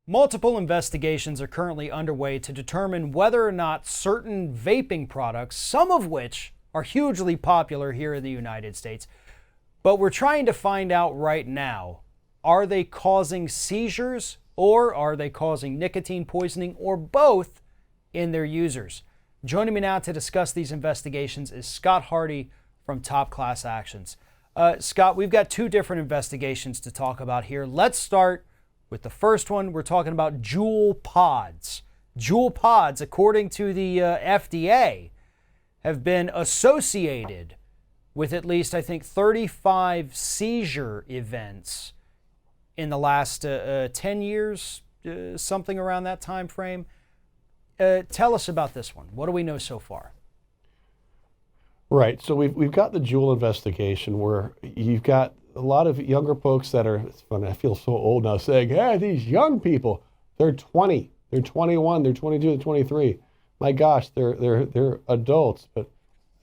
Multiple investigations are currently underway to determine whether or not certain vaping products, some of which are hugely popular here in the United States, but we're trying to find out right now, are they causing seizures or are they causing nicotine poisoning or both in their users? Joining me now to discuss these investigations is Scott Hardy from Top Class Actions. Scott, we've got two different investigations to talk about here. Let's start with the first one. We're talking about Juul pods. Juul pods, according to the FDA, have been associated with at least, I think, 35 seizure events in the last 10 years, something around that time frame. Tell us about this one. What do we know so far? Right. So we've got the Juul investigation where you've got a lot of younger folks that are, it's funny, I feel so old now saying, hey, these young people, they're 20, they're 21, they're 22, they're 23. My gosh, they're adults. But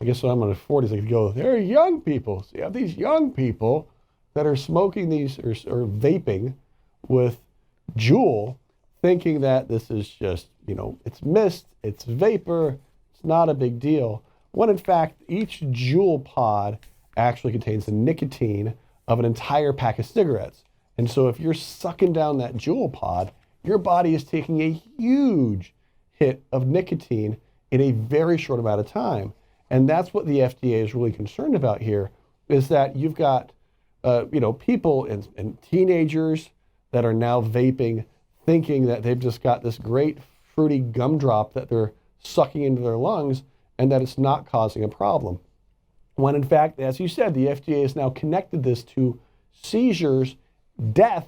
I guess when I'm in the 40s, I could go, they're young people. So you have these young people that are smoking these or vaping with Juul, thinking that this is just, it's mist, it's vapor, it's not a big deal. When in fact, each Juul pod actually contains the nicotine of an entire pack of cigarettes. And so if you're sucking down that Juul pod, your body is taking a huge hit of nicotine in a very short amount of time. And that's what the FDA is really concerned about here, is that you've got people and teenagers that are now vaping, thinking that they've just got this great fruity gumdrop that they're sucking into their lungs and that it's not causing a problem. When in fact, as you said, the FDA has now connected this to seizures, death,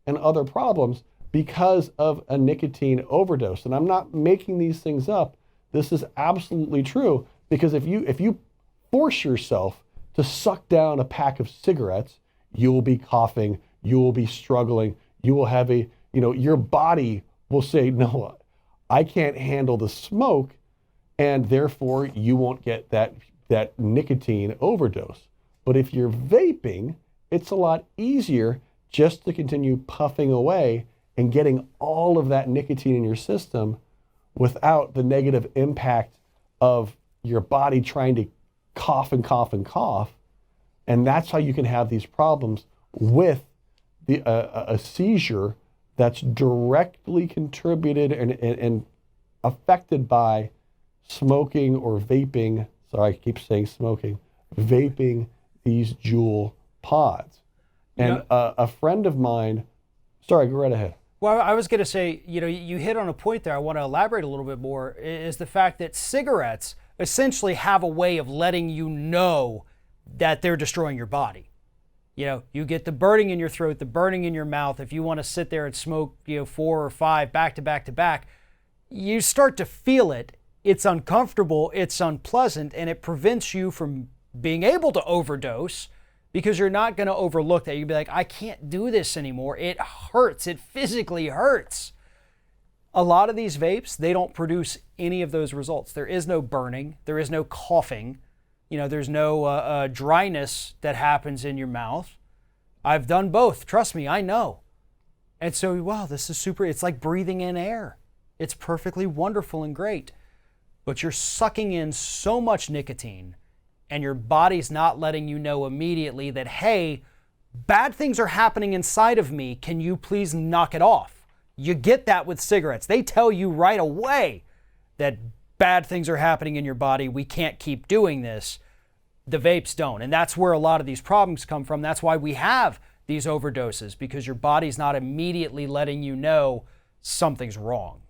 and other problems because of a nicotine overdose. And I'm not making these things up. This is absolutely true, because if you force yourself to suck down a pack of cigarettes, you will be coughing, you will be struggling, you will have your body will say, no, I can't handle the smoke, and therefore you won't get that nicotine overdose. But if you're vaping, it's a lot easier just to continue puffing away and getting all of that nicotine in your system without the negative impact of your body trying to cough and cough and cough. And that's how you can have these problems with a seizure that's directly contributed and affected by smoking or vaping. Sorry, I keep saying smoking, vaping these Juul pods. And a friend of mine, sorry, go right ahead. Well, I was going to say, you hit on a point there I want to elaborate a little bit more, is the fact that cigarettes essentially have a way of letting you know that they're destroying your body. You get the burning in your throat, the burning in your mouth. If you want to sit there and smoke, 4 or 5 back to back to back, you start to feel it. It's uncomfortable, it's unpleasant, and it prevents you from being able to overdose because you're not going to overlook that. You'd be like, I can't do this anymore. It hurts. It physically hurts. A lot of these vapes, they don't produce any of those results. There is no burning. There is no coughing. There's no dryness that happens in your mouth. I've done both. Trust me, I know. And so, wow, this is super. It's like breathing in air. It's perfectly wonderful and great. But you're sucking in so much nicotine and your body's not letting you know immediately that, hey, bad things are happening inside of me. Can you please knock it off? You get that with cigarettes. They tell you right away that bad things are happening in your body. We can't keep doing this. The vapes don't. And that's where a lot of these problems come from. That's why we have these overdoses, because your body's not immediately letting you know something's wrong.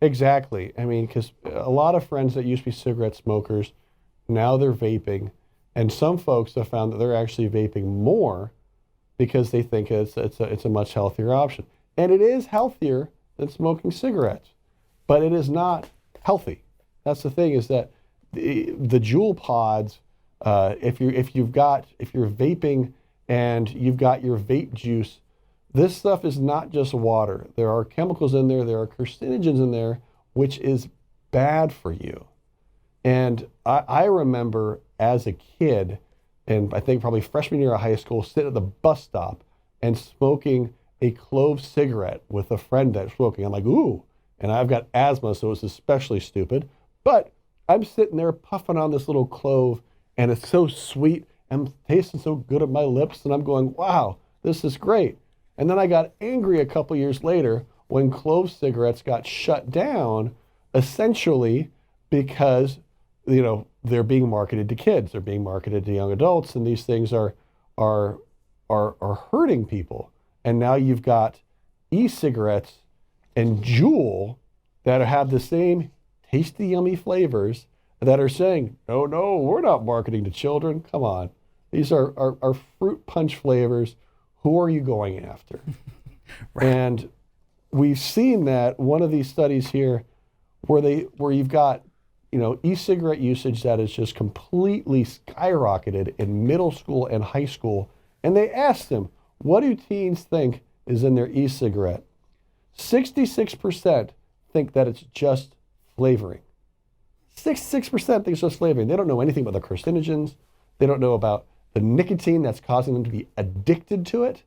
Exactly. I mean, because a lot of friends that used to be cigarette smokers, now they're vaping. And some folks have found that they're actually vaping more because they think it's a much healthier option. And it is healthier than smoking cigarettes, but it is not healthy. That's the thing, is that the Juul pods, if you're vaping and you've got your vape juice, this stuff is not just water. There are chemicals in there, there are carcinogens in there, which is bad for you. And I remember as a kid, and I think probably freshman year of high school, sitting at the bus stop and smoking a clove cigarette with a friend that's smoking. I'm like, ooh, and I've got asthma, so it's especially stupid. But I'm sitting there puffing on this little clove, and it's so sweet and tasting so good on my lips, and I'm going, wow, this is great. And then I got angry a couple years later when clove cigarettes got shut down, essentially because, they're being marketed to kids, they're being marketed to young adults, and these things are hurting people. And now you've got e-cigarettes and Juul that have the same tasty, yummy flavors that are saying, no, we're not marketing to children. Come on. These are fruit punch flavors. Who are you going after? Right. And we've seen that one of these studies here where you've got, e-cigarette usage that is just completely skyrocketed in middle school and high school. And they asked them, what do teens think is in their e-cigarette? 66% think that it's just flavoring. 66% think it's just flavoring. They don't know anything about the carcinogens. They don't know about the nicotine that's causing them to be addicted to it.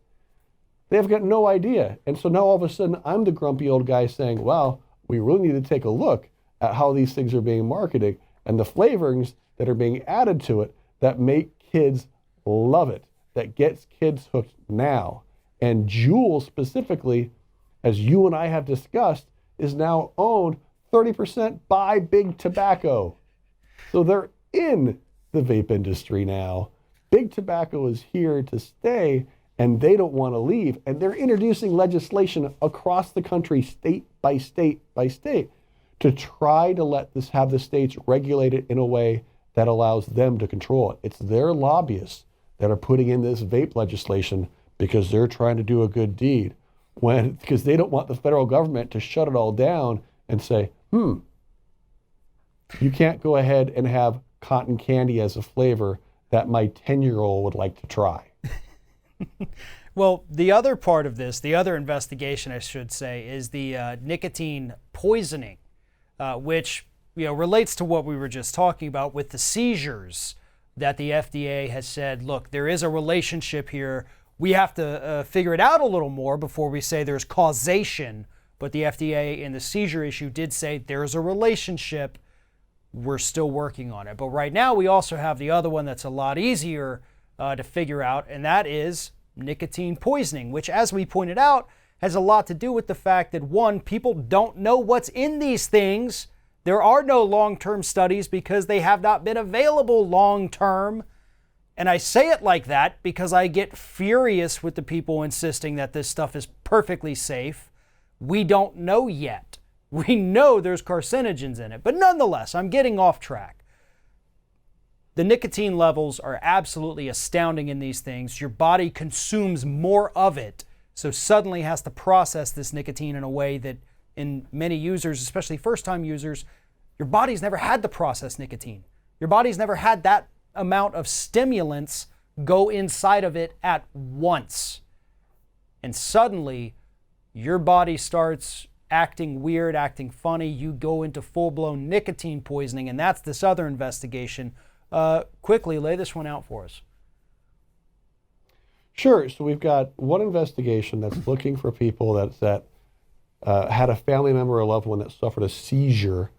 They've got no idea. And so now all of a sudden, I'm the grumpy old guy saying, well, we really need to take a look at how these things are being marketed and the flavorings that are being added to it that make kids love it, that gets kids hooked now. And Juul specifically, as you and I have discussed, is now owned 30% by Big Tobacco. So they're in the vape industry now. Big Tobacco is here to stay, and they don't want to leave. And they're introducing legislation across the country, state by state by state, to try to have the states regulate it in a way that allows them to control it. It's their lobbyists that are putting in this vape legislation because they're trying to do a good deed, because they don't want the federal government to shut it all down and say, you can't go ahead and have cotton candy as a flavor that my 10-year-old would like to try. Well, the other part of this, the other investigation, I should say, is the nicotine poisoning, which relates to what we were just talking about with the seizures that the FDA has said, look, there is a relationship here. We have to figure it out a little more before we say there's causation. But the FDA in the seizure issue did say there's a relationship. We're still working on it. But right now we also have the other one that's a lot easier to figure out, and that is nicotine poisoning, which, as we pointed out, has a lot to do with the fact that, one, people don't know what's in these things. There are no long-term studies because they have not been available long-term. And I say it like that because I get furious with the people insisting that this stuff is perfectly safe. We don't know yet. We know there's carcinogens in it. But nonetheless, I'm getting off track. The nicotine levels are absolutely astounding in these things. Your body consumes more of it, so suddenly has to process this nicotine in a way that in many users, especially first-time users, your body's never had to process nicotine. Your body's never had that amount of stimulants go inside of it at once. And suddenly, your body starts acting weird, acting funny. You go into full-blown nicotine poisoning, and that's this other investigation. Quickly, lay this one out for us. Sure. So we've got one investigation that's looking for people that had a family member or loved one that suffered a seizure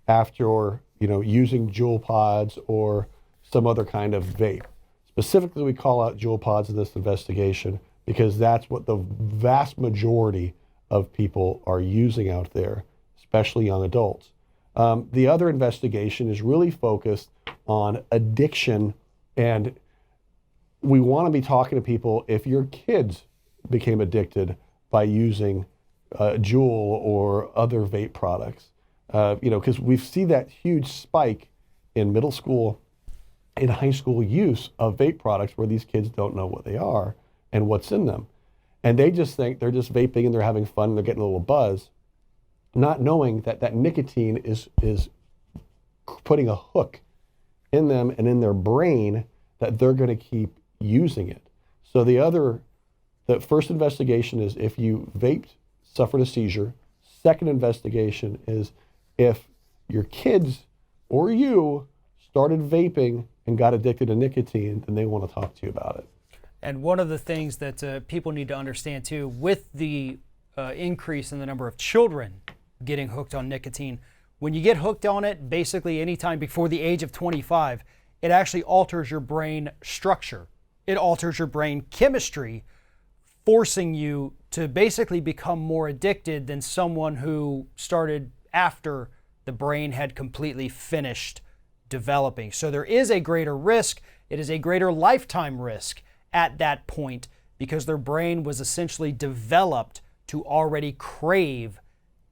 after using Juul pods or some other kind of vape. Specifically, we call out Juul pods in this investigation because that's what the vast majority of people are using out there, especially young adults. The other investigation is really focused on addiction, and we want to be talking to people if your kids became addicted by using Juul or other vape products, because we see that huge spike in middle school and high school use of vape products where these kids don't know what they are and what's in them. And they just think they're just vaping and they're having fun and they're getting a little buzz, not knowing that nicotine is putting a hook in them and in their brain that they're going to keep using it. So the first investigation is if you vaped, suffered a seizure. Second investigation is if your kids or you started vaping and got addicted to nicotine, then they want to talk to you about it. And one of the things that people need to understand too, with the increase in the number of children getting hooked on nicotine, when you get hooked on it, basically anytime before the age of 25, it actually alters your brain structure. It alters your brain chemistry, forcing you to basically become more addicted than someone who started after the brain had completely finished developing. So there is a greater risk. It is a greater lifetime risk at that point because their brain was essentially developed to already crave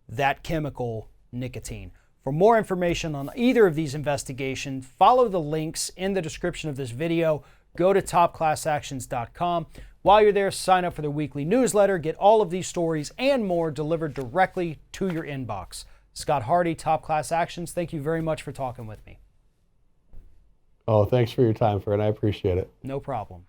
that chemical nicotine. For more information on either of these investigations, follow the links in the description of this video. Go to topclassactions.com. While you're there, sign up for the weekly newsletter. Get all of these stories and more delivered directly to your inbox. Scott Hardy, Top Class Actions, thank you very much for talking with me. Oh, thanks for your time, Fred. I appreciate it. No problem.